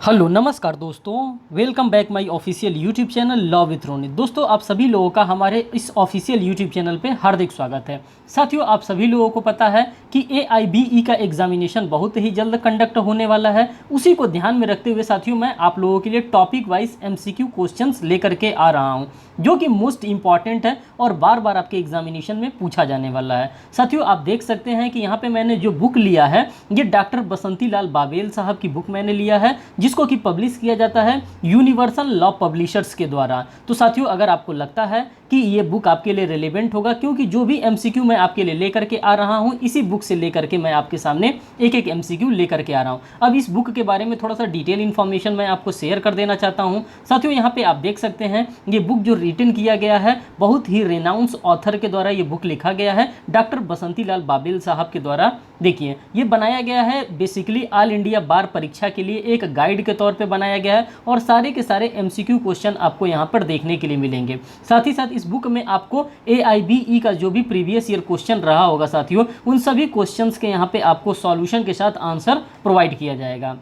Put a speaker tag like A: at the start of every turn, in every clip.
A: Hello नमस्कार दोस्तों, welcome back my official YouTube channel law with Ronit. दोस्तों, आप सभी लोगों का हमारे इस ऑफिशियल यूट्यूब चैनल पे हार्दिक स्वागत है। साथियों, आप सभी लोगों को पता है कि AIBE का एग्जामिनेशन बहुत ही जल्द कंडक्ट होने वाला है। उसी को ध्यान में रखते हुए साथियों, मैं आप लोगों के लिए टॉपिक वाइज MCQ क्वेश्चंस लेकर के आ रहा हूँ, जो कि मोस्ट इंपॉर्टेंट है और बार बार आपके एग्जामिनेशन में पूछा जाने वाला है। साथियों, आप देख सकते हैं कि यहाँ पे मैंने जो बुक लिया है, ये डॉक्टर बसंती लाल बाबेल साहब की बुक मैंने लिया है, जिसको कि पब्लिश किया जाता है यूनिवर्सल लॉ पब्लिशर्स के द्वारा। तो साथियों, अगर आपको लगता है कि ये बुक आपके लिए रिलेवेंट होगा, क्योंकि जो भी MCQ मैं आपके लिए लेकर के आ रहा हूँ, इसी बुक से लेकर के मैं आपके सामने एक एक MCQ लेकर के आ रहा हूँ। अब इस बुक के बारे में थोड़ा सा डिटेल इन्फॉर्मेशन मैं आपको शेयर कर देना चाहता हूँ। साथियों, यहाँ पे आप देख सकते हैं ये बुक जो रिटन किया गया है, बहुत ही रेनाउंस ऑथर के द्वारा ये बुक लिखा गया है, डॉक्टर बसंती लाल बाबेल साहब के द्वारा। देखिए, ये बनाया गया है बेसिकली ऑल इंडिया बार परीक्षा के लिए एक गाइड के तौर पे बनाया गया है, और सारे के सारे MCQ क्वेश्चन आपको यहाँ पर देखने के लिए मिलेंगे। साथ ही साथ इस बुक में आपको AIBE का जो भी प्रीवियस ईयर क्वेश्चन रहा होगा साथियों, उन सभी क्वेश्चंस के यहाँ पे आपको सॉल्यूशन के साथ आंसर प्रोवाइड किया जाएगा।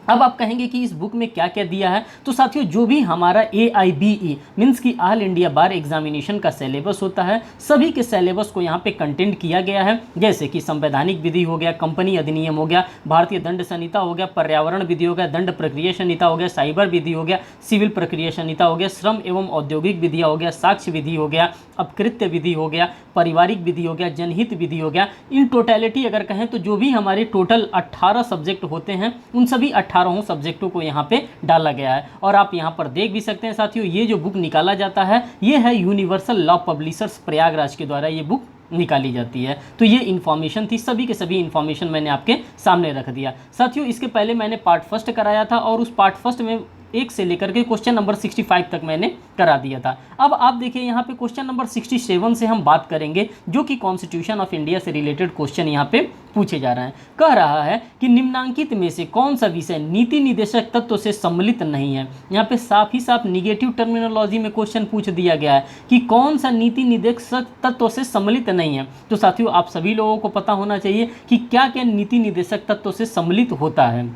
A: अब आप कहेंगे कि इस बुक में क्या क्या दिया है, तो साथियों, जो भी हमारा AIBE मीन्स की ऑल इंडिया बार एग्जामिनेशन का सिलेबस होता है, सभी के सिलेबस को यहाँ पे कंटेंट किया गया है। जैसे कि संवैधानिक विधि हो गया, कंपनी अधिनियम हो गया, भारतीय दंड संहिता हो गया, पर्यावरण विधि हो गया, दंड प्रक्रिया संहिता हो गया, साइबर विधि हो गया, सिविल प्रक्रिया संहिता हो गया, श्रम एवं औद्योगिक विधियाँ हो गया, साक्ष्य विधि हो गया, अपकृत्य विधि हो गया, पारिवारिक विधि हो गया, जनहित विधि हो गया। इन टोटलिटी अगर कहें तो जो भी हमारे टोटल 18 सब्जेक्ट होते हैं, उन सभी 18 सब्जेक्टों को यहाँ पे डाला गया है। और आप यहाँ पर देख भी सकते हैं साथियों, ये जो बुक निकाला जाता है, ये है यूनिवर्सल लॉ पब्लिशर्स प्रयागराज के द्वारा ये बुक निकाली जाती है। तो ये इन्फॉर्मेशन थी, सभी के सभी इन्फॉर्मेशन मैंने आपके सामने रख दिया। साथियों, इसके पहले मैंने पार्ट फर्स्ट कराया था, और उस पार्ट फर्स्ट में 1 से लेकर के क्वेश्चन नंबर 65 तक मैंने करा दिया था। अब आप देखिए, यहाँ पे क्वेश्चन नंबर 67 से हम बात करेंगे, जो कि कॉन्स्टिट्यूशन ऑफ इंडिया से रिलेटेड क्वेश्चन यहाँ पे पूछे जा रहे हैं। कह रहा है कि निम्नांकित में से कौन सा विषय नीति निदेशक तत्व से सम्मिलित नहीं है। यहाँ पे साफ ही साफ निगेटिव टर्मिनोलॉजी में क्वेश्चन पूछ दिया गया है कि कौन सा नीति निदेशक तत्व से सम्मिलित नहीं है। तो साथियों, आप सभी लोगों को पता होना चाहिए कि क्या क्या नीति निदेशक तत्व से सम्मिलित होता है।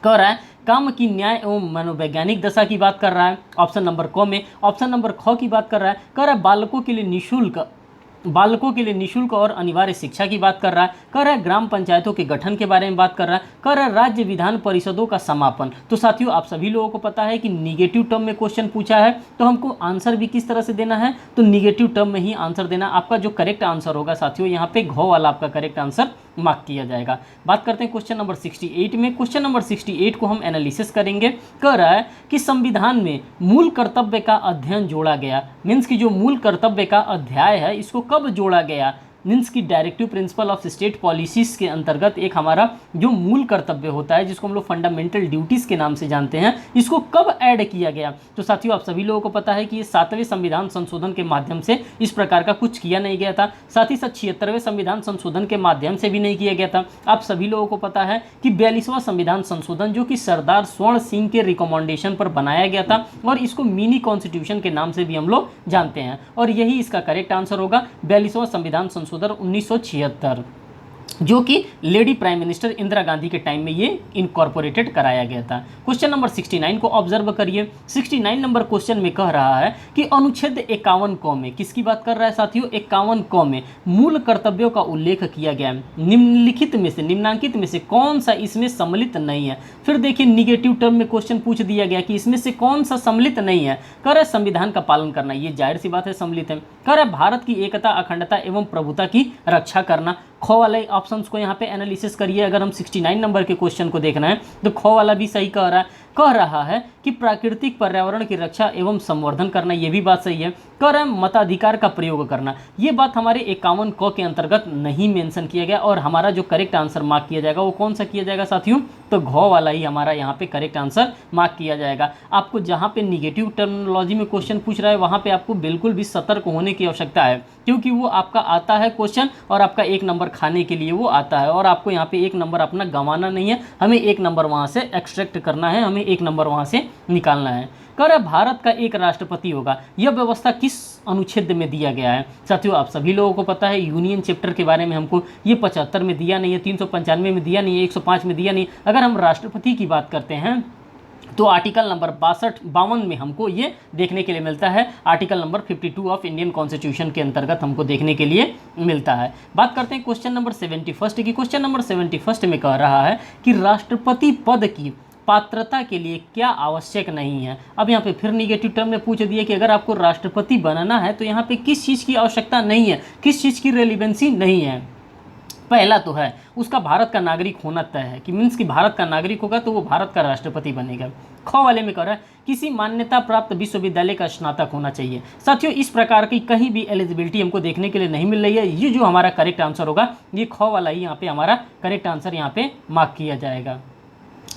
A: कह रहा है काम की न्याय एवं मनोवैज्ञानिक दशा की बात कर रहा है ऑप्शन नंबर क में। ऑप्शन नंबर ख की बात कर रहा है, कह रहा है बालकों के लिए निःशुल्क और अनिवार्य शिक्षा की बात कर रहा है। कह रहा है ग्राम पंचायतों के गठन के बारे में बात कर रहा है। कह रहा है राज्य विधान परिषदों का समापन। तो साथियों, आप सभी लोगों को पता है कि निगेटिव टर्म में क्वेश्चन पूछा है, तो हमको आंसर भी किस तरह से देना है, तो निगेटिव टर्म में ही आंसर देना। आपका जो करेक्ट आंसर होगा साथियों, यहाँ पे घ वाला आपका करेक्ट आंसर मार्क किया जाएगा। बात करते हैं क्वेश्चन नंबर 68 में। क्वेश्चन नंबर 68 को हम एनालिसिस करेंगे। कह रहा है कि संविधान में मूल कर्तव्य का अध्ययन जोड़ा गया, मीन्स की जो मूल कर्तव्य का अध्याय है, इसको कब जोड़ा गया, मीन्स की directive principle of state policies के अंतर्गत एक हमारा जो मूल कर्तव्य होता है, जिसको हम लोग फंडामेंटल ड्यूटीज के नाम से जानते हैं, इसको कब ऐड किया गया। तो साथियों, आप सभी लोगों को पता है कि ये 7वें संविधान संशोधन के माध्यम से इस प्रकार का कुछ किया नहीं गया था। साथ ही साथ 76वें संविधान संशोधन के माध्यम से भी नहीं किया गया था। आप सभी लोगों को पता है कि 42वां संविधान संशोधन, जो कि सरदार स्वर्ण सिंह के रिकमेंडेशन पर बनाया गया था, और इसको मिनी कॉन्स्टिट्यूशन के नाम से भी हम लोग जानते हैं, और यही इसका करेक्ट आंसर होगा, 42वां संविधान संशोधन 1976, जो कि lady prime minister Indira Gandhi के टाइम में ये इनकॉर्पोरेटेड कराया गया था। क्वेश्चन नंबर 69 को ऑब्जर्व करिए। 69 नंबर क्वेश्चन में कह रहा है कि अनुच्छेद 51 क में, किसकी बात कर रहा है साथियों, 51 क में मूल कर्तव्यों का उल्लेख किया गया है। निम्नांकित में से कौन सा इसमें सम्मिलित नहीं है। फिर देखिए, निगेटिव टर्म में क्वेश्चन पूछ दिया गया कि इसमें से कौन सा सम्मिलित नहीं है। कह रहा है संविधान का पालन करना, ये जाहिर सी बात है सम्मिलित है। कह रहा है भारत की एकता, अखंडता एवं प्रभुता की रक्षा करना। ख वाले ऑप्शंस को यहाँ पे एनालिसिस करिए। अगर हम 69 नंबर के क्वेश्चन को देखना है, तो ख वाला भी सही कह रहा है कि प्राकृतिक पर्यावरण की रक्षा एवं संवर्धन करना, ये भी बात सही है। कह रहा है मताधिकार का प्रयोग करना, ये बात हमारे 51 क के अंतर्गत नहीं मेंशन किया गया, और हमारा जो करेक्ट आंसर मार्क किया जाएगा वो कौन सा किया जाएगा साथियों, तो घ वाला ही हमारा यहाँ पे करेक्ट आंसर मार्क किया जाएगा। आपको जहाँ पे निगेटिव टर्मिनोलॉजी में क्वेश्चन पूछ रहा है, वहाँ पे आपको बिल्कुल भी सतर्क होने की आवश्यकता है, क्योंकि वो आपका आता है क्वेश्चन, और आपका 1 नंबर खाने के लिए वो आता है, और आपको यहाँ पे 1 नंबर अपना गंवाना नहीं है। हमें 1 नंबर वहाँ से एक्सट्रैक्ट करना है, हमें 1 नंबर वहाँ से निकालना है। कह रहा है भारत का एक राष्ट्रपति होगा, यह व्यवस्था किस अनुच्छेद में दिया गया है। साथियों, आप सभी लोगों को पता है यूनियन चैप्टर के बारे में हमको ये 75 में दिया नहीं है, 395 में दिया नहीं है, 105 में दिया नहीं। अगर हम राष्ट्रपति की बात करते हैं तो आर्टिकल नंबर 52 में हमको ये देखने के लिए मिलता है, article number 52 of Indian constitution के अंतर्गत हमको देखने के लिए मिलता है। बात करते हैं क्वेश्चन नंबर 71 की। क्वेश्चन नंबर 71 में कह रहा है कि राष्ट्रपति पद की पात्रता के लिए क्या आवश्यक नहीं है। अब यहाँ पे फिर निगेटिव टर्म में पूछ दिया कि अगर आपको राष्ट्रपति बनना है तो यहाँ पे किस चीज़ की आवश्यकता नहीं है, किस चीज़ की रेलिवेंसी नहीं है। पहला तो है उसका भारत का नागरिक होना तय है, कि मीन्स कि भारत का नागरिक होगा तो वो भारत का राष्ट्रपति बनेगा। ख वाले में कह रहा है किसी मान्यता प्राप्त विश्वविद्यालय का स्नातक होना चाहिए। साथियों इस प्रकार की कहीं भी एलिजिबिलिटी हमको देखने के लिए नहीं मिल रही है। ये जो हमारा करेक्ट आंसर होगा ये ख वाला ही यहाँ पे हमारा करेक्ट आंसर यहाँ पे मार्क किया जाएगा।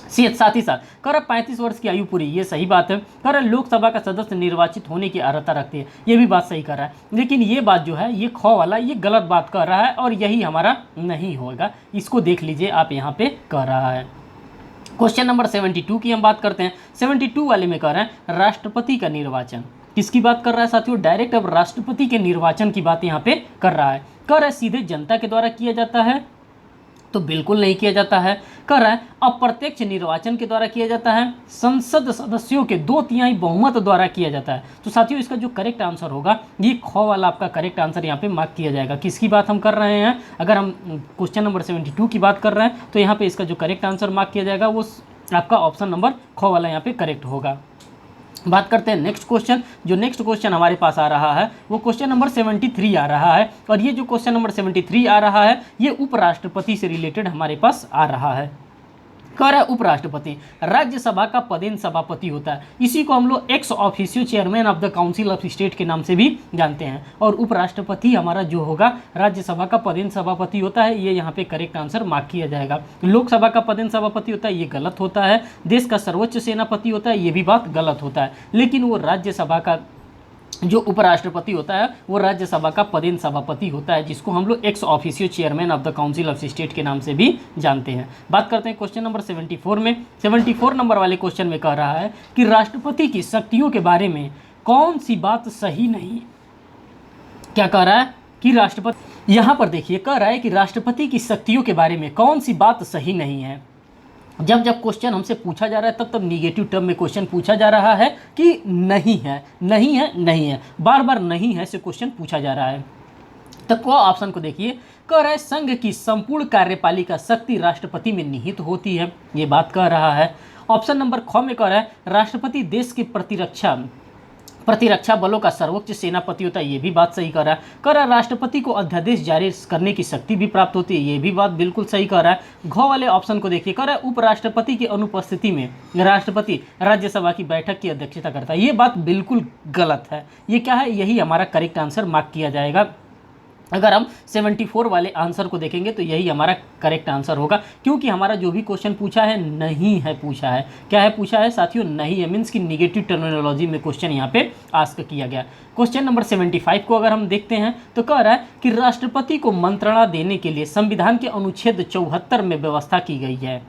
A: साथ ही साथ कर 35 वर्ष की आयु पूरी, ये सही बात है। कर लोकसभा का सदस्य निर्वाचित होने की अर्हता रखती है, ये भी बात सही कर रहा है। लेकिन ये बात जो है ये ख वाला ये गलत बात कर रहा है और यही हमारा नहीं होगा। इसको देख लीजिए आप यहाँ पे कर रहा है। क्वेश्चन नंबर 72 की हम बात करते हैं। 72 वाले में कह रहे हैं राष्ट्रपति का निर्वाचन, किसकी बात कर रहा है साथियों? डायरेक्ट अब राष्ट्रपति के निर्वाचन की बात यहाँ पे कर रहा है। कह रहा है सीधे जनता के द्वारा किया जाता है, तो बिल्कुल नहीं किया जाता है। कह रहा है अप्रत्यक्ष निर्वाचन के द्वारा किया जाता है, संसद सदस्यों के 2/3 बहुमत द्वारा किया जाता है। तो साथियों इसका जो करेक्ट आंसर होगा ये ख वाला आपका करेक्ट आंसर यहाँ पे मार्क किया जाएगा। किसकी बात हम कर रहे हैं? अगर हम क्वेश्चन नंबर 72 की बात कर रहे हैं तो यहाँ पे इसका जो करेक्ट आंसर मार्क किया जाएगा वो आपका ऑप्शन नंबर ख वाला यहाँ पे करेक्ट होगा। बात करते हैं नेक्स्ट क्वेश्चन। जो नेक्स्ट क्वेश्चन हमारे पास आ रहा है वो क्वेश्चन नंबर 73 आ रहा है, और ये जो क्वेश्चन नंबर 73 आ रहा है ये उपराष्ट्रपति से रिलेटेड हमारे पास आ रहा है। कह रहा है उपराष्ट्रपति राज्यसभा का पदेन सभापति होता है। इसी को हम लोग ex officio chairman of the council of state के नाम से भी जानते हैं। और उपराष्ट्रपति हमारा जो होगा राज्यसभा का पदेन सभापति होता है, ये यहाँ पे करेक्ट आंसर मार्क किया जाएगा। लोकसभा का पदेन सभापति होता है, ये गलत होता है। देश का सर्वोच्च सेनापति होता है, ये भी बात गलत होता है। लेकिन वो राज्यसभा का जो उपराष्ट्रपति होता है वो राज्यसभा का पदेन सभापति होता है, जिसको हम लोग ex officio chairman of the council of state के नाम से भी जानते हैं। बात करते हैं क्वेश्चन नंबर 74 में। 74 नंबर वाले क्वेश्चन में कह रहा है कि राष्ट्रपति की शक्तियों के बारे में कौन सी बात सही नहीं। क्या कह रहा है कि राष्ट्रपति, यहाँ पर देखिए कह रहा है कि राष्ट्रपति की शक्तियों के बारे में कौन सी बात सही नहीं है। जब जब क्वेश्चन हमसे पूछा जा रहा है तब तब निगेटिव टर्म में क्वेश्चन पूछा जा रहा है कि नहीं है, नहीं है, नहीं है, बार बार नहीं है से क्वेश्चन पूछा जा रहा है। तो को ऑप्शन को देखिए, कह रहा है संघ की संपूर्ण कार्यपालिका शक्ति राष्ट्रपति में निहित होती है, ये बात कह रहा है। ऑप्शन नंबर ख में कह रहा है राष्ट्रपति देश की प्रतिरक्षा बलों का सर्वोच्च सेनापति होता है, ये भी बात सही कर रहा है। कह रहा है राष्ट्रपति को अध्यादेश जारी करने की शक्ति भी प्राप्त होती है, ये भी बात बिल्कुल सही कर रहा है। घ वाले ऑप्शन को देखिए, कह रहा है उपराष्ट्रपति की अनुपस्थिति में राष्ट्रपति राज्यसभा की बैठक की अध्यक्षता करता है, ये बात बिल्कुल गलत है। ये क्या है? यही हमारा करेक्ट आंसर मार्क किया जाएगा। अगर हम 74 वाले आंसर को देखेंगे तो यही हमारा करेक्ट आंसर होगा, क्योंकि हमारा जो भी क्वेश्चन पूछा है नहीं है पूछा है। क्या है पूछा है साथियों? नहीं है, मीन्स की निगेटिव टर्मिनोलॉजी में क्वेश्चन यहाँ पे आस्क किया गया। क्वेश्चन नंबर 75 को अगर हम देखते हैं तो कह रहा है कि राष्ट्रपति को मंत्रणा देने के लिए संविधान के अनुच्छेद 74 में व्यवस्था की गई है।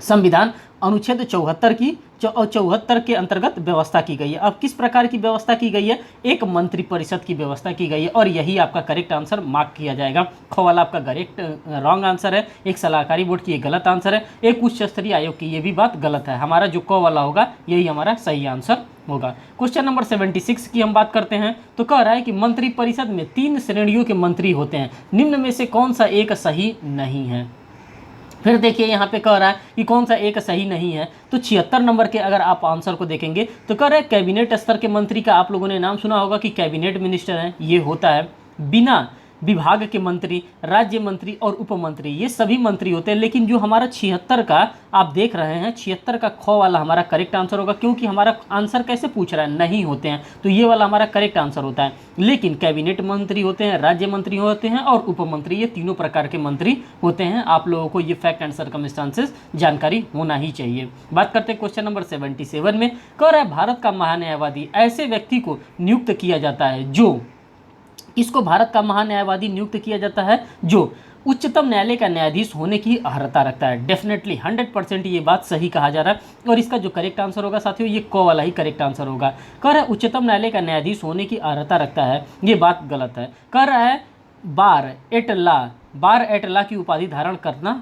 A: संविधान अनुच्छेद 74 के अंतर्गत व्यवस्था की गई है। अब किस प्रकार की व्यवस्था की गई है? एक मंत्री परिषद की व्यवस्था की गई है, और यही आपका करेक्ट आंसर मार्क किया जाएगा। ख वाला आपका करेक्ट रॉन्ग आंसर है, एक सलाहकारी बोर्ड की ये गलत आंसर है, एक उच्च स्तरीय आयोग की ये भी बात गलत है। हमारा जो क वाला होगा यही हमारा सही आंसर होगा। क्वेश्चन नंबर 76 की हम बात करते हैं तो कह रहा है कि मंत्री परिषद में 3 श्रेणियों के मंत्री होते हैं, निम्न में से कौन सा एक सही नहीं है। फिर देखिए यहाँ पे कह रहा है कि कौन सा एक सही नहीं है। तो 76 नंबर के अगर आप आंसर को देखेंगे तो कह रहा है कैबिनेट स्तर के मंत्री का आप लोगों ने नाम सुना होगा कि कैबिनेट मिनिस्टर हैं, ये होता है। बिना विभाग के मंत्री, राज्य मंत्री और उप मंत्री, ये सभी मंत्री होते हैं। लेकिन जो हमारा 76 का आप देख रहे हैं, 76 का ख वाला हमारा करेक्ट आंसर होगा, क्योंकि हमारा आंसर कैसे पूछ रहा है? नहीं होते हैं, तो ये वाला हमारा करेक्ट आंसर होता है। लेकिन कैबिनेट मंत्री होते हैं, राज्य मंत्री होते हैं और उप मंत्री, ये तीनों प्रकार के मंत्री होते हैं। आप लोगों को ये फैक्ट एंड सर्कमस्टांसेस जानकारी होना ही चाहिए। बात करते हैं क्वेश्चन नंबर 77 में। कह रहा है भारत का महान्यायवादी ऐसे व्यक्ति को नियुक्त किया जाता है जो, इसको भारत का महान्यायवादी नियुक्त किया जाता है जो उच्चतम न्यायालय का न्यायाधीश होने की अर्हता रखता है। डेफिनेटली 100% ये बात सही कहा जा रहा है, और इसका जो करेक्ट आंसर होगा साथियों ये क वाला ही करेक्ट आंसर होगा। कह रहा है उच्चतम न्यायालय का न्यायाधीश होने की अर्हता रखता है, ये बात गलत है। कह रहा है बार एट लॉ की उपाधि धारण करना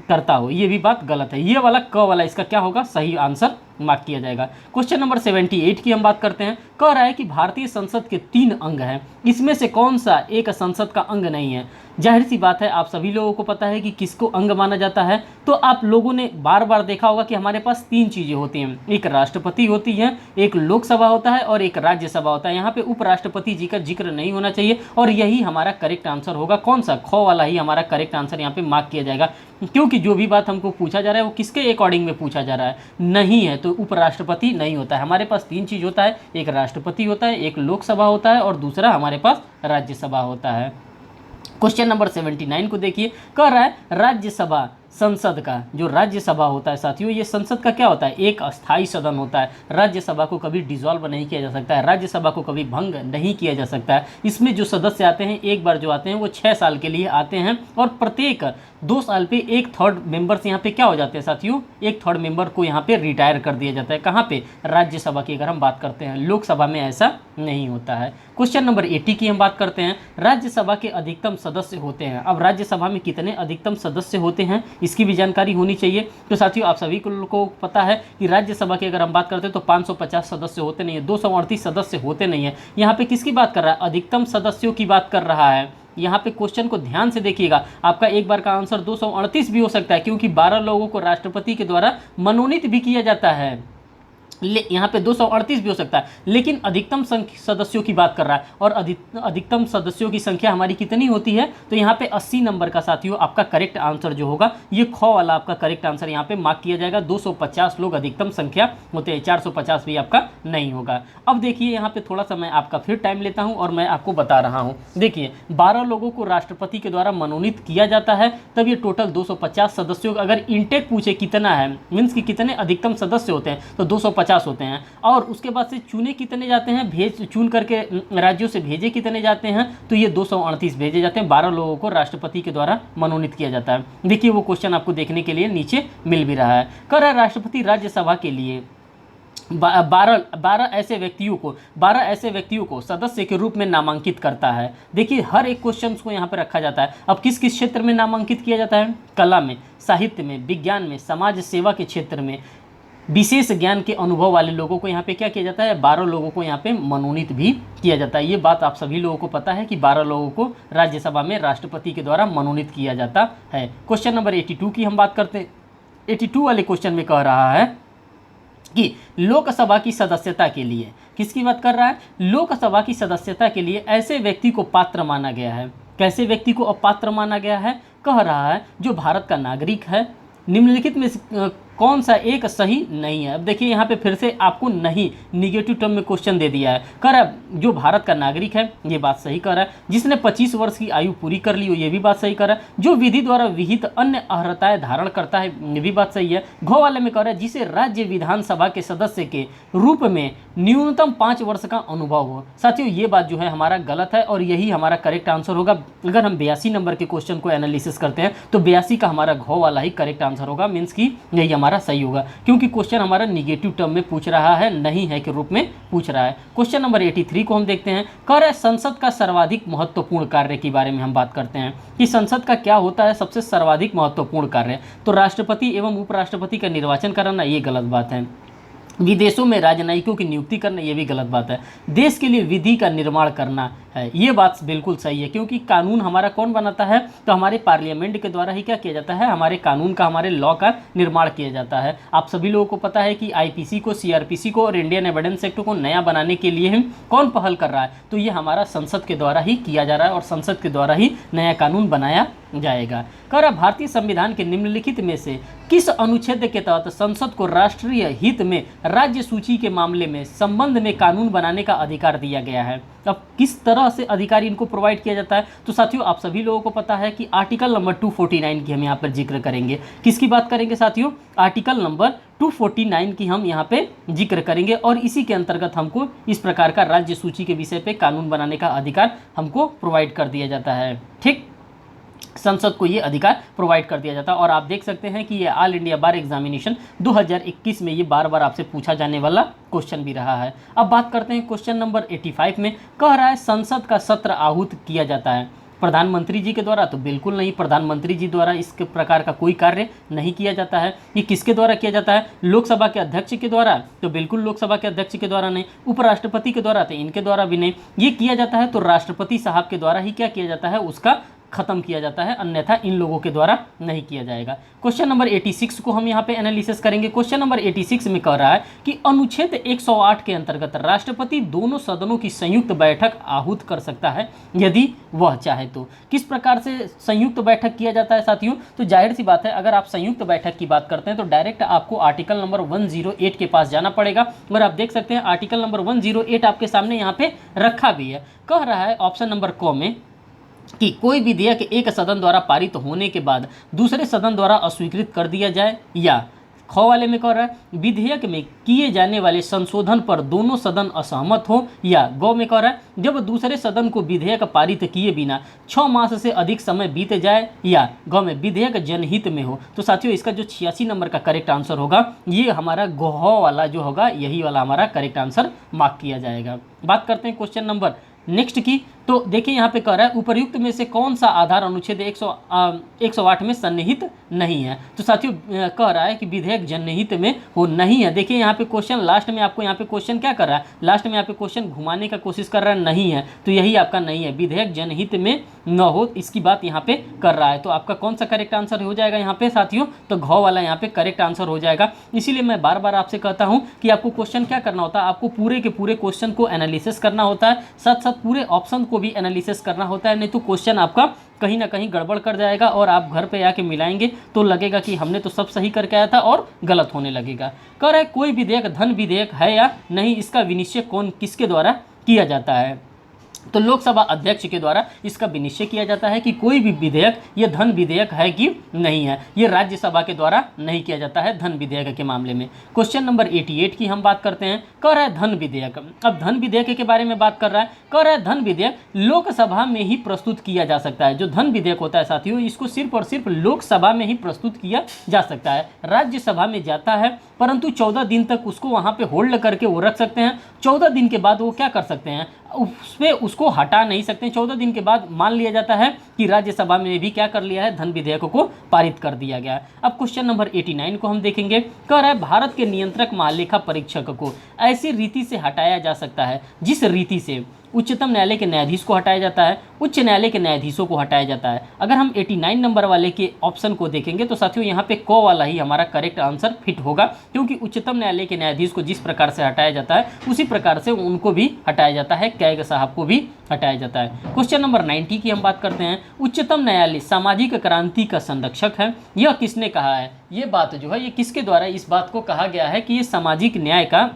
A: करता हो, ये भी बात गलत है। ये वाला क वाला इसका क्या होगा, सही आंसर मार्क किया जाएगा। क्वेश्चन नंबर 78 की हम बात करते हैं। कह रहा है कि भारतीय संसद के 3 अंग हैं, इसमें से कौन सा एक संसद का अंग नहीं है। जाहिर सी बात है, आप सभी लोगों को पता है कि किसको अंग माना जाता है। तो आप लोगों ने बार बार देखा होगा कि हमारे पास 3 चीज़ें होती हैं, एक राष्ट्रपति होती है, एक लोकसभा होता है और एक राज्यसभा होता है। यहाँ पे उपराष्ट्रपति जी का जिक्र नहीं होना चाहिए और यही हमारा करेक्ट आंसर होगा। कौन सा, ख वाला ही हमारा करेक्ट आंसर यहाँ पे मार्क किया जाएगा, क्योंकि जो भी बात हमको पूछा जा रहा है वो किसके अकॉर्डिंग में पूछा जा रहा है, नहीं है तो उपराष्ट्रपति नहीं होता है। हमारे पास 3 चीज़ होता है, एक राष्ट्रपति होता है, एक लोकसभा होता है और दूसरा हमारे पास राज्यसभा होता है। क्वेश्चन नंबर 79 को देखिए, कह रहा है राज्यसभा संसद का जो राज्यसभा होता है साथियों, ये संसद का क्या होता है, एक अस्थाई सदन होता है। राज्यसभा को कभी डिसॉल्व नहीं किया जा सकता है, राज्यसभा को कभी भंग नहीं किया जा सकता है। इसमें जो सदस्य आते हैं, एक बार जो आते हैं वो 6 साल के लिए आते हैं और प्रत्येक 2 साल पे 1/3 मेंबर्स यहाँ पे क्या हो जाते हैं साथियों, 1/3 मेंबर को यहाँ पे रिटायर कर दिया जाता है। कहाँ पे, राज्यसभा की अगर हम बात करते हैं, लोकसभा में ऐसा नहीं होता है। क्वेश्चन नंबर 80 की हम बात करते हैं। राज्यसभा के अधिकतम सदस्य होते हैं। अब राज्यसभा में कितने अधिकतम सदस्य होते हैं इसकी भी जानकारी होनी चाहिए। तो साथियों आप सभी को पता है कि राज्यसभा की अगर हम बात करते हैं तो 550 सदस्य होते नहीं है, 238 सदस्य होते नहीं है। यहाँ पे किसकी बात कर रहा है, अधिकतम सदस्यों की बात कर रहा है। यहाँ पे क्वेश्चन को ध्यान से देखिएगा, आपका एक बार का आंसर 238 भी हो सकता है, क्योंकि 12 लोगों को राष्ट्रपति के द्वारा मनोनीत भी किया जाता है। यहाँ पे 238 भी हो सकता है, लेकिन अधिकतम सदस्यों की बात कर रहा है और अधिकतम सदस्यों की संख्या हमारी कितनी होती है, तो यहाँ पे 80 नंबर का साथियों आपका करेक्ट आंसर जो होगा, ये ख वाला आपका करेक्ट आंसर यहाँ पे मार्क किया जाएगा। 250 लोग अधिकतम संख्या होते हैं, 450 भी आपका नहीं होगा। अब देखिए यहाँ पे थोड़ा सा मैं आपका फिर टाइम लेता हूँ और मैं आपको बता रहा हूँ। देखिए 12 लोगों को राष्ट्रपति के द्वारा मनोनीत किया जाता है, तब ये टोटल 250 सदस्यों, अगर इंटेक पूछे कितना है, मीन्स कि कितने अधिकतम सदस्य होते हैं, तो 250 होते हैं। और उसके बाद से चुने कितने जाते हैं, चुन करके राज्यों से भेजे कितने जाते हैं, तो ये 238 भेजे जाते हैं। 12 लोगों को राष्ट्रपति के द्वारा मनोनीत किया जाता है। देखिए वो क्वेश्चन आपको देखने के लिए नीचे मिल भी रहा है। कह रहा है राष्ट्रपति राज्यसभा के लिए 12 ऐसे व्यक्तियों को सदस्य के रूप में नामांकित करता है। देखिए हर एक क्वेश्चन को यहाँ पर रखा जाता है। अब किस किस क्षेत्र में नामांकित किया जाता है, कला में, साहित्य में, विज्ञान में, समाज सेवा के क्षेत्र में, विशेष ज्ञान के अनुभव वाले लोगों को यहाँ पे क्या किया जाता है, 12 लोगों को यहाँ पे मनोनीत भी किया जाता है। ये बात आप सभी लोगों को पता है कि 12 लोगों को राज्यसभा में राष्ट्रपति के द्वारा मनोनीत किया जाता है। क्वेश्चन नंबर 82 की हम बात करते हैं। 82 वाले क्वेश्चन में कह रहा है कि लोकसभा की सदस्यता के लिए, किसकी बात कर रहा है, लोकसभा की सदस्यता के लिए ऐसे व्यक्ति को पात्र माना गया है। कैसे व्यक्ति को अपात्र माना गया है, कह रहा है जो भारत का नागरिक है। निम्नलिखित में कौन सा एक सही नहीं है। अब देखिए यहाँ पे फिर से आपको नहीं, निगेटिव टर्म में क्वेश्चन दे दिया है। कह रहा है जो भारत का नागरिक है, ये बात सही कर रहा है। जिसने 25 वर्ष की आयु पूरी कर ली हो, ये भी बात सही कर रहा है। जो विधि द्वारा विहित अन्य अर्हताएं धारण करता है, ये भी बात सही है। घ वाले में कह रहा है जिसे राज्य विधानसभा के सदस्य के रूप में न्यूनतम 5 वर्ष का अनुभव हो। साथियों ये बात जो है हमारा गलत है और यही हमारा करेक्ट आंसर होगा। अगर हम 82 नंबर के क्वेश्चन को एनालिसिस करते हैं तो 82 का हमारा घ वाला ही करेक्ट आंसर होगा, मीन्स कि यही हमारा सही होगा, क्योंकि क्वेश्चन हमारा निगेटिव टर्म में पूछ रहा है, नहीं है के रूप में पूछ रहा है। क्वेश्चन नंबर 83 को हम देखते हैं। कह रहा है संसद का सर्वाधिक महत्वपूर्ण कार्य के बारे में हम बात करते हैं कि संसद का क्या होता है सबसे सर्वाधिक महत्वपूर्ण कार्य। तो राष्ट्रपति एवं उपराष्ट्रपति का निर्वाचन कराना, ये गलत बात है। विदेशों में राजनयिकों की नियुक्ति करना, ये भी गलत बात है। देश के लिए विधि का निर्माण करना है, ये बात बिल्कुल सही है, क्योंकि कानून हमारा कौन बनाता है, तो हमारे पार्लियामेंट के द्वारा ही क्या किया जाता है, हमारे कानून का, हमारे लॉ का निर्माण किया जाता है। आप सभी लोगों को पता है कि आईपीसी को, सीआरपीसी को और इंडियन एविडेंस एक्ट को नया बनाने के लिए हम कौन पहल कर रहा है, तो ये हमारा संसद के द्वारा ही किया जा रहा है और संसद के द्वारा ही नया कानून बनाया जाएगा। कह रहा भारतीय संविधान के निम्नलिखित में से किस अनुच्छेद के तहत संसद को राष्ट्रीय हित में राज्य सूची के मामले में संबंध में कानून बनाने का अधिकार दिया गया है। अब किस तरह से अधिकार इनको प्रोवाइड किया जाता है, तो साथियों आप सभी लोगों को पता है कि आर्टिकल नंबर 249 की हम यहाँ पर जिक्र करेंगे। किसकी बात करेंगे साथियों, आर्टिकल नंबर 249 की हम यहाँ पे जिक्र करेंगे और इसी के अंतर्गत हमको इस प्रकार का राज्य सूची के विषय पे कानून बनाने का अधिकार हमको प्रोवाइड कर दिया जाता है। ठीक, संसद को ये अधिकार प्रोवाइड कर दिया जाता है। और आप देख सकते हैं कि ये ऑल इंडिया बार एग्जामिनेशन 2021 में ये बार बार आपसे पूछा जाने वाला क्वेश्चन भी रहा है। अब बात करते हैं क्वेश्चन नंबर 85 में। कह रहा है संसद का सत्र आहूत किया जाता है। प्रधानमंत्री जी के द्वारा? तो बिल्कुल नहीं, प्रधानमंत्री जी द्वारा इस प्रकार का कोई कार्य नहीं किया जाता है। ये किसके द्वारा किया जाता है? लोकसभा के अध्यक्ष के द्वारा? तो बिल्कुल लोकसभा के अध्यक्ष के द्वारा नहीं। उपराष्ट्रपति के द्वारा? तो इनके द्वारा भी नहीं। ये किया जाता है तो राष्ट्रपति साहब के द्वारा ही क्या किया जाता है, उसका खत्म किया जाता है, अन्यथा इन लोगों के द्वारा नहीं किया जाएगा। क्वेश्चन नंबर 86 को हम यहाँ पे एनालिसिस करेंगे। क्वेश्चन नंबर 86 में कह रहा है कि अनुच्छेद 108 के अंतर्गत राष्ट्रपति दोनों सदनों की संयुक्त बैठक आहूत कर सकता है यदि वह चाहे तो। किस प्रकार से संयुक्त बैठक किया जाता है साथियों? तो जाहिर सी बात है, अगर आप संयुक्त बैठक की बात करते हैं तो डायरेक्ट आपको आर्टिकल नंबर 108 के पास जाना पड़ेगा। और आप देख सकते हैं आर्टिकल नंबर 108 आपके सामने यहाँ पे रखा भी है। कह रहा है ऑप्शन नंबर क में कि कोई विधेयक एक सदन द्वारा पारित होने के बाद दूसरे सदन द्वारा अस्वीकृत कर दिया जाए, या ख वाले में कह रहा है विधेयक में किए जाने वाले संशोधन पर दोनों सदन असहमत हो, या ग में कह रहा है जब दूसरे सदन को विधेयक पारित किए बिना 6 मास से अधिक समय बीत जाए, या ग में विधेयक जनहित में हो। तो साथियों इसका जो 86 नंबर का करेक्ट आंसर होगा ये हमारा ग वाला जो होगा यही वाला हमारा करेक्ट आंसर मार्क किया जाएगा। बात करते हैं क्वेश्चन नंबर नेक्स्ट की। तो देखिए यहाँ पे कह रहा है उपर्युक्त में से कौन सा आधार अनुच्छेद 108 में सन्निहित नहीं है? तो साथियों कह रहा है कि विधेयक जनहित में हो नहीं है। देखिए यहाँ पे क्वेश्चन लास्ट में आपको यहाँ पे क्वेश्चन क्या कर रहा है, लास्ट में यहाँ पे क्वेश्चन घुमाने का कोशिश कर रहा है, नहीं है। तो यही आपका नहीं है, विधेयक जनहित में न हो इसकी बात यहाँ पे कर रहा है। तो आपका कौन सा करेक्ट आंसर हो जाएगा यहाँ पे साथियों? तो घ वाला यहाँ पे करेक्ट आंसर हो जाएगा। इसीलिए मैं बार बार आपसे कहता हूँ कि आपको क्वेश्चन क्या करना होता है, आपको पूरे के पूरे क्वेश्चन को एनालिसिस करना होता है, साथ साथ पूरे ऑप्शन को भी एनालिसिस करना होता है, नहीं तो क्वेश्चन आपका कहीं ना कहीं गड़बड़ कर जाएगा और आप घर पे आके मिलाएंगे तो लगेगा कि हमने तो सब सही करके आया था और गलत होने लगेगा। कह रहा है कोई विधेयक धन विधेयक है या नहीं, इसका विनिश्चय कौन किसके द्वारा किया जाता है? तो लोकसभा अध्यक्ष के द्वारा इसका विनिश्चय किया जाता है कि कोई भी विधेयक ये धन विधेयक है कि नहीं है। ये राज्यसभा के द्वारा नहीं किया जाता है धन विधेयक के मामले में। क्वेश्चन नंबर 88 की हम बात करते हैं। कह रहा है धन विधेयक, अब धन विधेयक के बारे में बात कर रहा है। कह रहा है धन विधेयक लोकसभा में ही प्रस्तुत किया जा सकता है। जो धन विधेयक होता है साथियों इसको सिर्फ और सिर्फ लोकसभा में ही प्रस्तुत किया जा सकता है। राज्यसभा में जाता है परंतु 14 दिन तक उसको वहाँ पे होल्ड करके वो रख सकते हैं। 14 दिन के बाद वो क्या कर सकते हैं, उसमें उसको हटा नहीं सकते। 14 दिन के बाद मान लिया जाता है कि राज्यसभा में भी क्या कर लिया है, धन विधेयक को पारित कर दिया गया है। अब क्वेश्चन नंबर 89 को हम देखेंगे। कह रहा है भारत के नियंत्रक महालेखा परीक्षक को ऐसी रीति से हटाया जा सकता है जिस रीति से उच्चतम न्यायालय के न्यायाधीश को हटाया जाता है, उच्च न्यायालय के न्यायाधीशों को हटाया जाता है। अगर हम 89 नंबर वाले के ऑप्शन को देखेंगे तो साथियों यहाँ पे क वाला ही हमारा करेक्ट आंसर फिट होगा, क्योंकि उच्चतम न्यायालय के न्यायाधीश को जिस प्रकार से हटाया जाता है उसी प्रकार से उनको भी हटाया जाता है, कैग साहब को भी हटाया जाता है। क्वेश्चन नंबर 90 की हम बात करते हैं। उच्चतम न्यायालय सामाजिक क्रांति का संरक्षक है, यह किसने कहा है? ये बात जो है ये किसके द्वारा इस बात को कहा गया है कि ये सामाजिक न्याय का,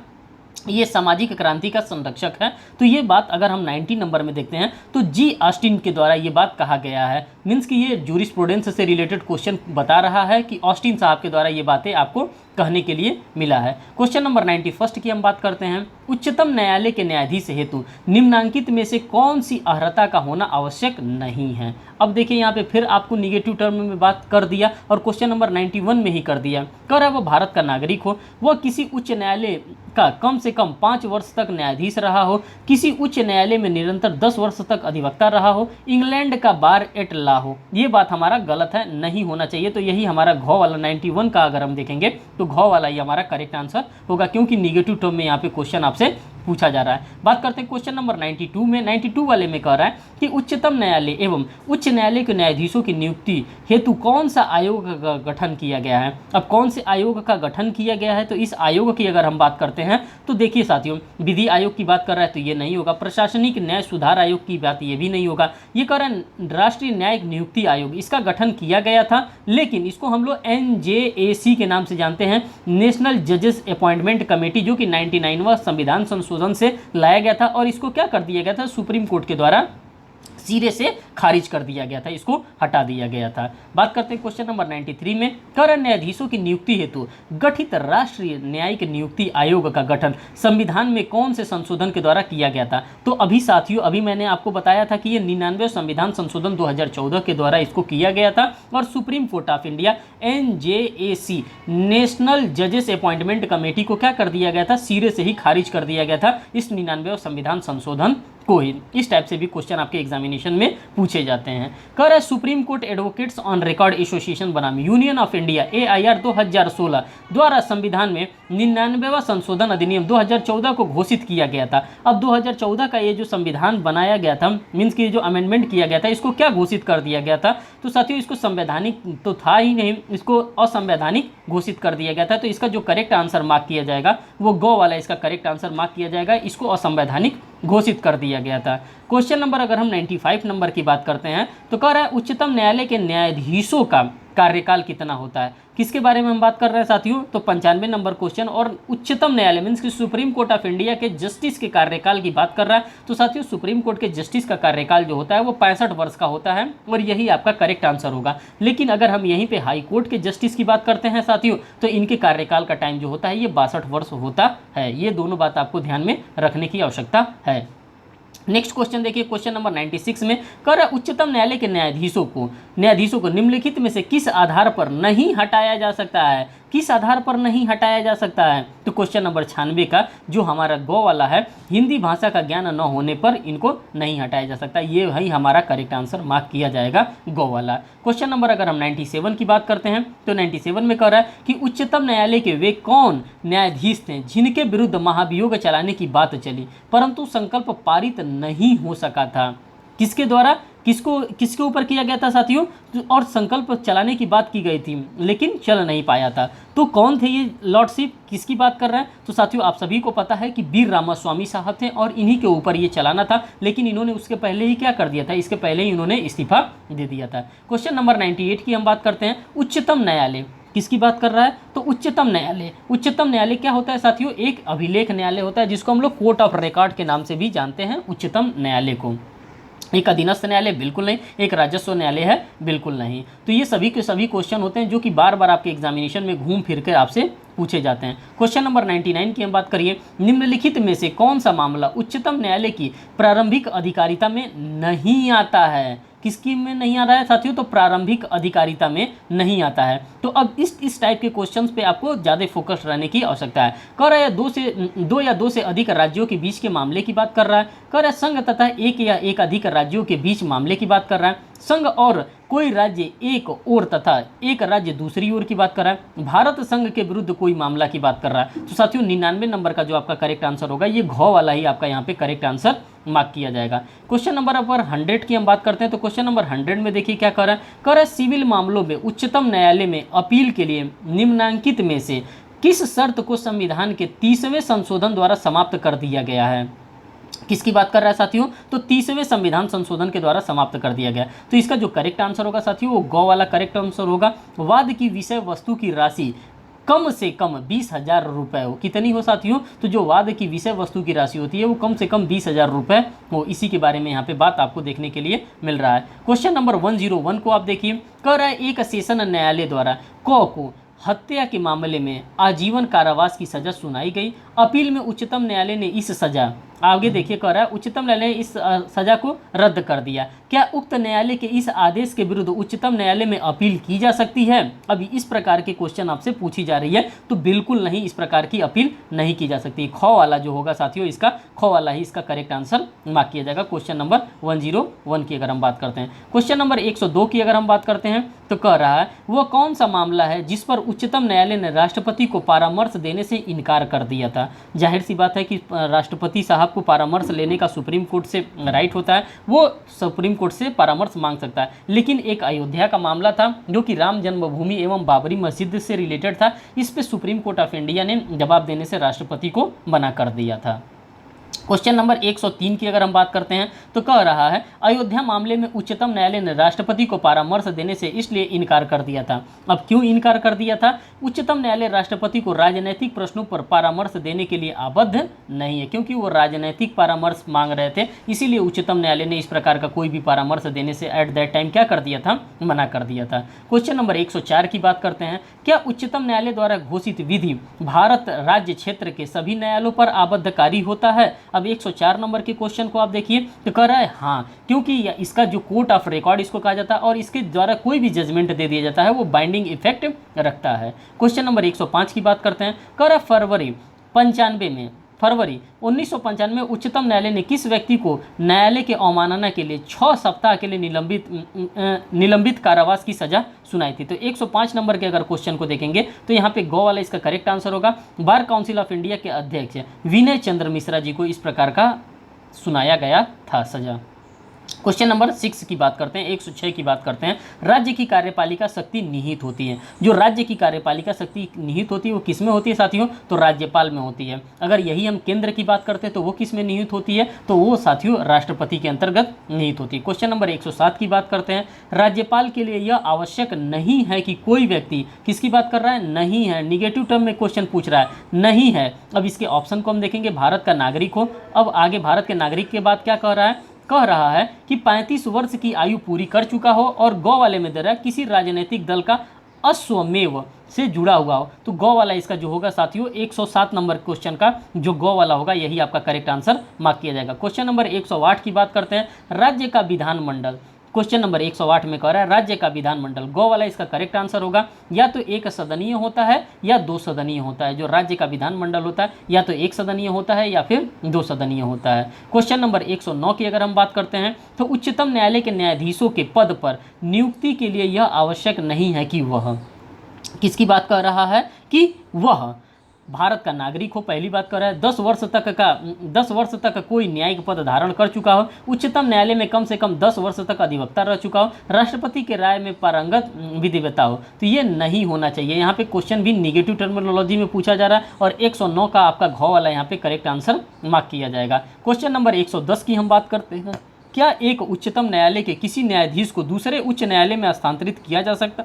A: ये सामाजिक क्रांति का संरक्षक है? तो ये बात अगर हम 90 नंबर में देखते हैं तो जी ऑस्टिन के द्वारा ये बात कहा गया है। मीन्स कि ये जूरिस्प्रूडेंस से रिलेटेड क्वेश्चन बता रहा है कि ऑस्टिन साहब के द्वारा ये बातें आपको कहने के लिए मिला है। क्वेश्चन नंबर 91 की हम बात करते हैं। उच्चतम न्यायालय के न्यायाधीश हेतु निम्नांकित में से कौन सी अर्हता का होना आवश्यक नहीं है? अब देखिए यहाँ पे फिर आपको निगेटिव टर्म में बात कर दिया और क्वेश्चन नंबर 91 में ही कर दिया। कह रहा है वह भारत का नागरिक हो, वह किसी उच्च न्यायालय का कम से कम 5 वर्ष तक न्यायाधीश रहा हो, किसी उच्च न्यायालय में निरंतर 10 वर्ष तक अधिवक्ता रहा हो, इंग्लैंड का बार एट ला हो। ये बात हमारा गलत है, नहीं होना चाहिए। तो यही हमारा घ वाला 91 का अगर हम देखेंगे तो घ वाला ही हमारा करेक्ट आंसर होगा, क्योंकि निगेटिव टर्म में यहाँ पे क्वेश्चन आपसे पूछा जा रहा है। बात करते हैं क्वेश्चन नंबर 92 में। 92 वाले में कह रहा है कि उच्चतम न्यायालय एवं उच्च न्यायालय के न्यायाधीशों की नियुक्ति हेतु कौन सा आयोग का गठन किया गया है? अब कौन से आयोग का गठन किया गया है? तो इस आयोग की अगर हम बात करते हैं तो देखिए साथियों, विधि आयोग की बात कर रहा है तो ये नहीं होगा। प्रशासनिक न्याय सुधार आयोग की बात ये भी नहीं होगा। ये कह रहा है राष्ट्रीय न्यायिक नियुक्ति आयोग, इसका गठन किया गया था लेकिन इसको हम लोग NJAC के नाम से जानते हैं, नेशनल जजेस अपॉइंटमेंट कमेटी, जो कि 99वां संविधान संशोधन से लाया गया था और इसको क्या कर दिया गया था, सुप्रीम कोर्ट के द्वारा सिरे से खारिज कर दिया गया था, इसको हटा दिया गया था। बात करते हैं क्वेश्चन नंबर 93 में। कर न्यायाधीशों की नियुक्ति हेतु गठित राष्ट्रीय न्यायिक नियुक्ति आयोग का गठन संविधान में कौन से संशोधन के द्वारा किया गया था? तो अभी साथियों, अभी मैंने आपको बताया था कि ये 99वें संविधान संशोधन 2014 के द्वारा इसको किया गया था और supreme court of India NJAC national जजेस अपॉइंटमेंट कमेटी को क्या कर दिया गया था, सिरे से ही खारिज कर दिया गया था इस 99वें संविधान संशोधन को ही। इस टाइप से भी क्वेश्चन आपके एग्जामिनेशन एग्जामिनेशन में पूछे जाते हैं। कह रहा है supreme court advocates on record association बनाम यूनियन ऑफ इंडिया AIR 2016 द्वारा संविधान में 99वां संशोधन अधिनियम 2014 को घोषित किया गया था। अब 2014 का ये जो संविधान बनाया गया था, मीन्स की जो अमेंडमेंट किया गया था, इसको क्या घोषित कर दिया गया था? तो साथियों इसको संवैधानिक तो था ही नहीं, इसको असंवैधानिक घोषित कर दिया गया था। तो इसका जो करेक्ट आंसर मार्क किया जाएगा वो गो वाला इसका करेक्ट आंसर मार्क किया जाएगा, इसको असंवैधानिक घोषित कर दिया गया था। क्वेश्चन नंबर अगर हम 95 नंबर की बात करते हैं तो कह रहा है उच्चतम न्यायालय के न्यायाधीशों का कार्यकाल कितना होता है? किसके बारे में हम बात कर रहे हैं साथियों? तो 95 नंबर क्वेश्चन, और उच्चतम न्यायालय मीन्स कि सुप्रीम कोर्ट ऑफ इंडिया के जस्टिस के कार्यकाल की बात कर रहा है। तो साथियों सुप्रीम कोर्ट के जस्टिस का कार्यकाल जो होता है वो 65 वर्ष का होता है और यही आपका करेक्ट आंसर होगा। लेकिन अगर हम यहीं पे हाई कोर्ट के जस्टिस की बात करते हैं साथियों तो इनके कार्यकाल का टाइम जो होता है ये 62 वर्ष होता है। ये दोनों बात आपको ध्यान में रखने की आवश्यकता है। नेक्स्ट क्वेश्चन देखिए, क्वेश्चन नंबर 96 में कह रहा है उच्चतम न्यायालय के न्यायाधीशों को निम्नलिखित में से किस आधार पर नहीं हटाया जा सकता है? किस आधार पर नहीं हटाया जा सकता है? तो क्वेश्चन नंबर 96 का जो हमारा गो वाला है, हिंदी भाषा का ज्ञान न होने पर इनको नहीं हटाया जा सकता। ये भाई हमारा करेक्ट आंसर मार्क किया जाएगा गो वाला। क्वेश्चन नंबर अगर हम 97 की बात करते हैं तो 97 में कह रहा है कि उच्चतम न्यायालय के वे कौन न्यायाधीश थे जिनके विरुद्ध महाभियोग चलाने की बात चली परंतु संकल्प पारित नहीं हो सका था? किसके द्वारा, किसके ऊपर किया गया था साथियों? और संकल्प चलाने की बात की गई थी लेकिन चल नहीं पाया था। तो कौन थे ये लॉर्डशिप, किसकी बात कर रहे हैं? तो साथियों आप सभी को पता है कि वीर रामास्वामी साहब थे और इन्हीं के ऊपर ये चलाना था, लेकिन इन्होंने उसके पहले ही क्या कर दिया था? इसके पहले ही इन्होंने इस्तीफा दे दिया था। क्वेश्चन नंबर 98 की हम बात करते हैं। उच्चतम न्यायालय किसकी बात कर रहा है? तो उच्चतम न्यायालय क्या होता है साथियों? एक अभिलेख न्यायालय होता है जिसको हम लोग कोर्ट ऑफ रिकॉर्ड के नाम से भी जानते हैं उच्चतम न्यायालय को। एक अधीनस्थ न्यायालय बिल्कुल नहीं, एक राजस्व न्यायालय है बिल्कुल नहीं। तो ये सभी के सभी क्वेश्चन होते हैं जो कि बार बार आपके एग्जामिनेशन में घूम फिर कर आपसे पूछे जाते हैं। क्वेश्चन नंबर 99 की हम बात करिए, निम्नलिखित में से कौन सा मामला उच्चतम न्यायालय की प्रारंभिक अधिकारिता में नहीं आता है? किसकी में नहीं आ रहा है साथियों? तो प्रारंभिक अधिकारिता में नहीं आता है। तो अब इस टाइप के क्वेश्चंस पे आपको ज़्यादा फोकस रहने की आवश्यकता है। कह रहा है दो से अधिक राज्यों के बीच के मामले की बात कर रहा है। कह रहा है संघ तथा एक या एक अधिक राज्यों के बीच मामले की बात कर रहा है। संघ और कोई राज्य एक ओर तथा एक राज्य दूसरी ओर की बात कर रहा है। भारत संघ के विरुद्ध कोई मामला की बात कर रहा है। तो साथियों 99 नंबर का जो आपका करेक्ट आंसर होगा ये घ वाला ही आपका यहाँ पे करेक्ट आंसर मार्क किया जाएगा। क्वेश्चन नंबर अगर 100 की हम बात करते हैं तो क्वेश्चन नंबर 100 में देखिए क्या कर रहा है? कह रहा है सिविल मामलों में उच्चतम न्यायालय में अपील के लिए निम्नलिखित में से किस शर्त को संविधान के 30वें संशोधन द्वारा समाप्त कर दिया गया है? किसकी बात कर रहा है साथियों? तो 30वें संविधान संशोधन के द्वारा समाप्त कर दिया गया। तो इसका जो करेक्ट आंसर होगा साथियों वो गौ वाला करेक्ट आंसर होगा। वाद की विषय वस्तु की राशि कम से कम 20,000 रुपये हो। कितनी हो साथियों? तो जो वाद की विषय वस्तु की राशि होती है वो कम से कम 20,000 रुपये हो। इसी के बारे में यहाँ पे बात आपको देखने के लिए मिल रहा है। क्वेश्चन नंबर 101 को आप देखिए, कह रहा है एक सेशन न्यायालय द्वारा को हत्या के मामले में आजीवन कारावास की सजा सुनाई गई। अपील में उच्चतम न्यायालय ने इस सजा, आगे देखिए कह रहा है उच्चतम न्यायालय ने इस सजा को रद्द कर दिया। क्या उक्त न्यायालय के इस आदेश के विरुद्ध उच्चतम न्यायालय में अपील की जा सकती है? अभी इस प्रकार के क्वेश्चन आपसे पूछी जा रही है तो बिल्कुल नहीं, इस प्रकार की अपील नहीं की जा सकती। ख वाला जो होगा साथियों इसका ख वाला ही इसका करेक्ट आंसर मार्क किया जाएगा। क्वेश्चन नंबर 101 की अगर हम बात करते हैं। क्वेश्चन नंबर 102 की अगर हम बात करते हैं तो कह रहा है वह कौन सा मामला है जिस पर उच्चतम न्यायालय ने राष्ट्रपति को परामर्श देने से इनकार कर दिया था? जाहिर सी बात है कि राष्ट्रपति साहब को परामर्श लेने का सुप्रीम कोर्ट से राइट होता है, वो सुप्रीम कोर्ट से परामर्श मांग सकता है। लेकिन एक अयोध्या का मामला था जो कि राम जन्मभूमि एवं बाबरी मस्जिद से रिलेटेड था, इस पे सुप्रीम कोर्ट ऑफ इंडिया ने जवाब देने से राष्ट्रपति को मना कर दिया था। क्वेश्चन नंबर 103 की अगर हम बात करते हैं तो कह रहा है अयोध्या मामले में उच्चतम न्यायालय ने राष्ट्रपति को परामर्श देने से इसलिए इनकार कर दिया था। अब क्यों इनकार कर दिया था? उच्चतम न्यायालय राष्ट्रपति को राजनीतिक प्रश्नों पर परामर्श देने के लिए आबद्ध नहीं है, क्योंकि वो राजनीतिक परामर्श मांग रहे थे, इसीलिए उच्चतम न्यायालय ने इस प्रकार का कोई भी परामर्श देने से एट दैट टाइम क्या कर दिया था? मना कर दिया था। क्वेश्चन नंबर 104 की बात करते हैं, क्या उच्चतम न्यायालय द्वारा घोषित विधि भारत राज्य क्षेत्र के सभी न्यायालयों पर आबद्धकारी होता है? अब 104 नंबर के क्वेश्चन को आप देखिए तो कह रहा है हाँ, क्योंकि इसका जो कोर्ट ऑफ रिकॉर्ड इसको कहा जाता है और इसके द्वारा कोई भी जजमेंट दे दिया जाता है वो बाइंडिंग इफेक्ट रखता है। क्वेश्चन नंबर 105 की बात करते हैं, कह रहा है फरवरी 95 में फरवरी 1995 में उच्चतम न्यायालय ने किस व्यक्ति को न्यायालय के अवमानना के लिए 6 सप्ताह के लिए निलंबित कारावास की सजा सुनाई थी? तो 105 नंबर के अगर क्वेश्चन को देखेंगे तो यहाँ पे गो वाला इसका करेक्ट आंसर होगा। बार काउंसिल ऑफ इंडिया के अध्यक्ष विनय चंद्र मिश्रा जी को इस प्रकार का सुनाया गया था सजा। क्वेश्चन नंबर 6 की बात करते हैं, 106 की बात करते हैं। राज्य की कार्यपालिका शक्ति निहित होती है। जो राज्य की कार्यपालिका शक्ति निहित होती है वो किस में होती है साथियों? तो राज्यपाल में होती है। अगर यही हम केंद्र की बात करते हैं तो वो किस में निहित होती है? तो वो साथियों राष्ट्रपति के अंतर्गत निहित होती है। क्वेश्चन नंबर 107 की बात करते हैं। राज्यपाल के लिए यह आवश्यक नहीं है कि कोई व्यक्ति, किसकी बात कर रहा है? नहीं है, निगेटिव टर्म में क्वेश्चन पूछ रहा है, नहीं है। अब इसके ऑप्शन को हम देखेंगे, भारत का नागरिक हो। अब आगे भारत के नागरिक के बाद क्या कह रहा है? कह रहा है कि 35 वर्ष की आयु पूरी कर चुका हो और गौ वाले में दे रहा है किसी राजनीतिक दल का अश्वमेव से जुड़ा हुआ हो। तो गौ वाला इसका जो होगा साथियों 107 नंबर क्वेश्चन का जो गौ वाला होगा यही आपका करेक्ट आंसर मार्क किया जाएगा। क्वेश्चन नंबर 108 की बात करते हैं। राज्य का विधानमंडल, क्वेश्चन नंबर 108 में कह रहा है राज्य का विधानमंडल, गो वाला इसका करेक्ट आंसर होगा। या तो एक सदनीय होता है या दो सदनीय होता है। जो राज्य का विधानमंडल होता है या तो एक सदनीय होता है या फिर दो सदनीय होता है। क्वेश्चन नंबर 109 की अगर हम बात करते हैं तो उच्चतम न्यायालय के न्यायाधीशों के पद पर नियुक्ति के लिए यह आवश्यक नहीं है कि वह, किसकी बात कर रहा है? कि वह भारत का नागरिक हो, पहली बात कर रहा है। 10 वर्ष तक कोई न्यायिक पद धारण कर चुका हो, उच्चतम न्यायालय में कम से कम 10 वर्ष तक अधिवक्ता रह चुका हो, राष्ट्रपति के राय में पारंगत विधिवेता हो। तो ये नहीं होना चाहिए। यहाँ पे क्वेश्चन भी निगेटिव टर्मिनोलॉजी में पूछा जा रहा है और 109 का आपका घ वाला यहाँ पे करेक्ट आंसर मार्क किया जाएगा। क्वेश्चन नंबर 110 की हम बात करते हैं। क्या एक उच्चतम न्यायालय के किसी न्यायाधीश को दूसरे उच्च न्यायालय में स्थानांतरित किया जा सकता?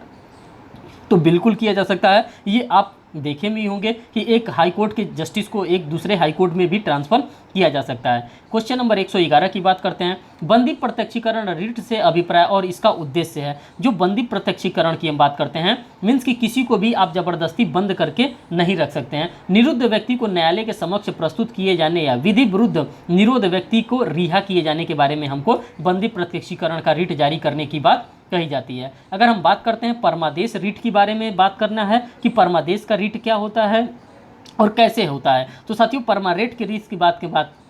A: तो बिल्कुल किया जा सकता है। ये आप देखे भी होंगे कि एक हाईकोर्ट के जस्टिस को एक दूसरे हाईकोर्ट में भी ट्रांसफर किया जा सकता है। क्वेश्चन नंबर 111 की बात करते हैं। बंदी प्रत्यक्षीकरण रिट से अभिप्राय और इसका उद्देश्य है। जो बंदी प्रत्यक्षीकरण की हम बात करते हैं मीन्स कि किसी को भी आप जबरदस्ती बंद करके नहीं रख सकते हैं। निरुद्ध व्यक्ति को न्यायालय के समक्ष प्रस्तुत किए जाने या विधि विरुद्ध निरोध व्यक्ति को रिहा किए जाने के बारे में हमको बंदी प्रत्यक्षीकरण का रिट जारी करने की बात कही जाती है। अगर हम बात करते हैं परमादेश रिट के बारे में बात करना है कि परमादेश का रिट क्या होता है और कैसे होता है, तो साथियों परमारेट के रिट की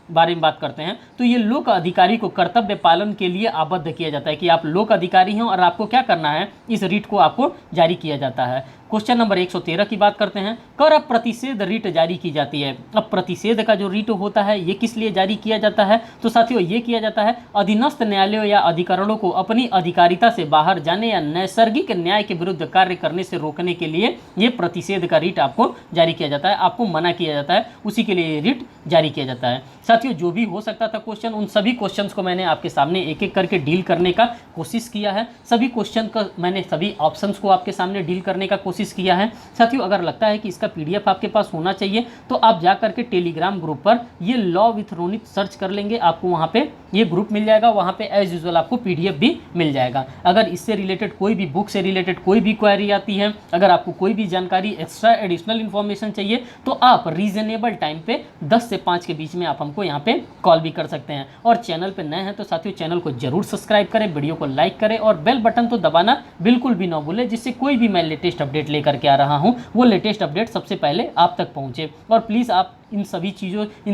A: बारे में बात करते हैं तो ये लोक अधिकारी को कर्तव्य पालन के लिए आबद्ध किया जाता है कि आप लोक अधिकारी हैं और आपको क्या करना है, इस रिट को आपको जारी किया जाता है। क्वेश्चन नंबर 113 की बात करते हैं। कर प्रतिषेध रिट जारी की जाती है। अब प्रतिषेध का जो रिट होता है ये किस लिए जारी किया जाता है? तो साथियों ये किया जाता है अधीनस्थ न्यायालयों या अधिकरणों को अपनी अधिकारिता से बाहर जाने या नैसर्गिक न्याय के विरुद्ध कार्य करने से रोकने के लिए ये प्रतिषेध का रिट आपको जारी किया जाता है, आपको मना किया जाता है, उसी के लिए ये रिट जारी किया जाता है। साथियों जो भी हो सकता था क्वेश्चन, उन सभी क्वेश्चंस को मैंने आपके सामने एक एक करके डील करने का कोशिश किया है। सभी क्वेश्चन का मैंने सभी ऑप्शंस को आपके सामने डील करने का कोशिश किया है। साथियों अगर लगता है कि इसका पीडीएफ आपके पास होना चाहिए तो आप जा करके टेलीग्राम ग्रुप पर ये लॉ विथ रोनित सर्च कर लेंगे, आपको वहाँ पे ये ग्रुप मिल जाएगा। वहाँ पे एज यूजुअल आपको पीडीएफ भी मिल जाएगा। अगर इससे रिलेटेड कोई भी बुक से रिलेटेड कोई भी क्वेरी आती है, अगर आपको कोई भी जानकारी एक्स्ट्रा एडिशनल इन्फॉर्मेशन चाहिए तो आप रीजनेबल टाइम पे 10 से 5 के बीच में आप हमको यहाँ पे कॉल भी कर सकते हैं। और चैनल पे नए हैं तो साथियों चैनल को जरूर सब्सक्राइब करें, वीडियो को लाइक करें और बेल बटन तो दबाना बिल्कुल भी ना भूलें, जिससे कोई भी मैं लेटेस्ट अपडेट लेकर के आ रहा हूँ वो लेटेस्ट अपडेट सबसे पहले आप तक पहुँचे। और प्लीज़ आप इन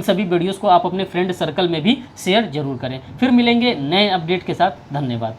A: सभी वीडियोज़ को आप अपने फ्रेंड सर्कल में भी शेयर जरूर करें। फिर मिलेंगे नए अपडेट के साथ। धन्यवाद।